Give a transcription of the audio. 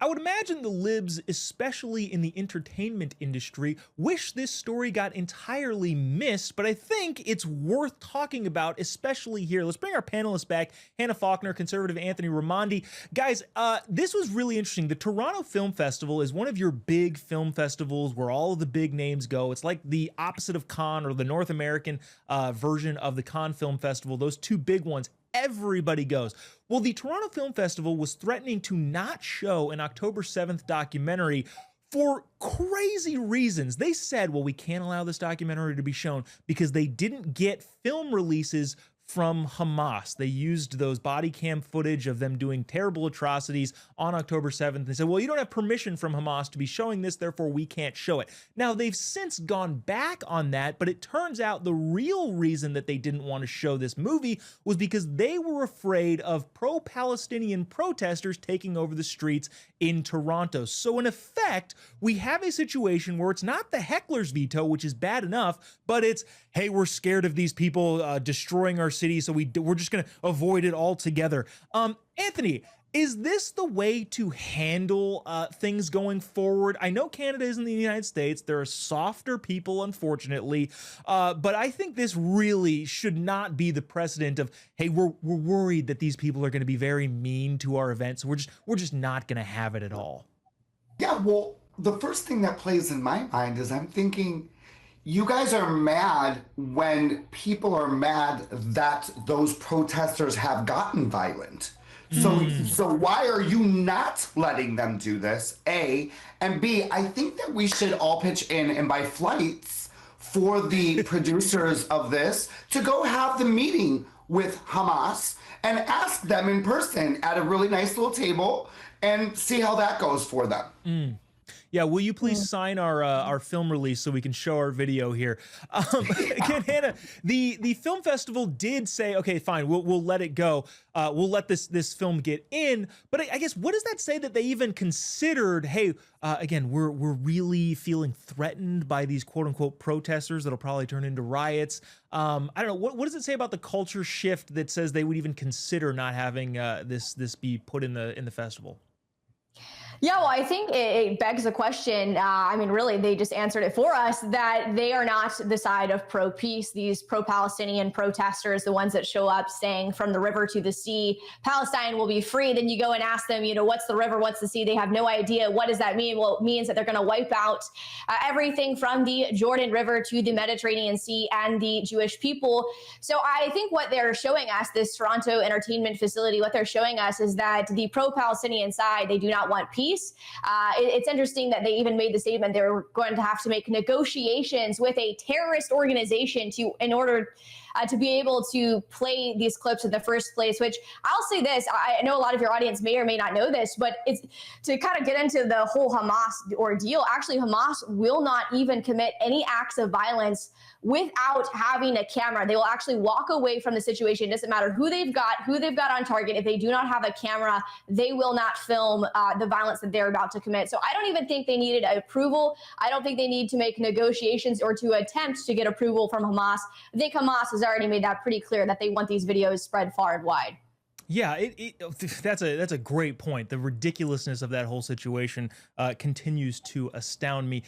I would imagine the libs, especially in the entertainment industry, wish this story got entirely missed, but I think it's worth talking about, especially here. Let's bring our panelists back. Hannah Faulkner, conservative Anthony Raimondi. Guys, this was really interesting. The Toronto Film Festival is one of your big film festivals where all of the big names go. It's like the opposite of Cannes, or the North American version of the Cannes Film Festival. Those two big ones. Everybody goes. Well, the Toronto Film Festival was threatening to not show an October 7th documentary for crazy reasons. They said, well, we can't allow this documentary to be shown because they didn't get film releases from Hamas. They used those body cam footage of them doing terrible atrocities on October 7th. They said, well, you don't have permission from Hamas to be showing this, therefore we can't show it. Now, they've since gone back on that, but it turns out the real reason that they didn't want to show this movie was because they were afraid of pro-Palestinian protesters taking over the streets in Toronto. So in effect, we have a situation where it's not the heckler's veto, which is bad enough, but it's, hey, we're scared of these people destroying our city, so we're just going to avoid it altogether. Anthony, is this the way to handle things going forward? I know Canada isn't the United States. There are softer people, unfortunately, but I think this really should not be the precedent of, hey, we're worried that these people are going to be very mean to our events, so we're just not going to have it at all. Yeah, well, the first thing that plays in my mind is I'm thinking, you guys are mad when people are mad that those protesters have gotten violent. So why are you not letting them do this, A? And B, I think that we should all pitch in and buy flights for the producers of this to go have the meeting with Hamas and ask them in person at a really nice little table and see how that goes for them. Yeah, will you please sign our film release so we can show our video here? Again, Hannah, the film festival did say, okay, fine, we'll let it go. We'll let this film get in. But I guess, what does that say that they even considered? Hey, again, we're really feeling threatened by these quote unquote protesters that'll probably turn into riots. I don't know. What does it say about the culture shift that says they would even consider not having this be put in the festival? Yeah, well, I think it begs the question. I mean, really, they just answered it for us, that they are not the side of pro-peace. These pro-Palestinian protesters, the ones that show up saying from the river to the sea, Palestine will be free. Then you go and ask them, what's the river? What's the sea? They have no idea. What does that mean? Well, it means that they're going to wipe out everything from the Jordan River to the Mediterranean Sea and the Jewish people. So I think what they're showing us, this Toronto entertainment facility, what they're showing us is that the pro-Palestinian side, they do not want peace. It's interesting that they even made the statement they were going to have to make negotiations with a terrorist organization in order to be able to play these clips in the first place, which I'll say this, I know a lot of your audience may or may not know this, but it's to kind of get into the whole Hamas ordeal. Actually, Hamas will not even commit any acts of violence without having a camera. They will actually walk away from the situation. It doesn't matter who they've got on target. If they do not have a camera, they will not film the violence that they're about to commit. So I don't even think they needed approval. I don't think they need to make negotiations or to attempt to get approval from Hamas. I think Hamas has already made that pretty clear that they want these videos spread far and wide. Yeah, that's a great point. The ridiculousness of that whole situation continues to astound me.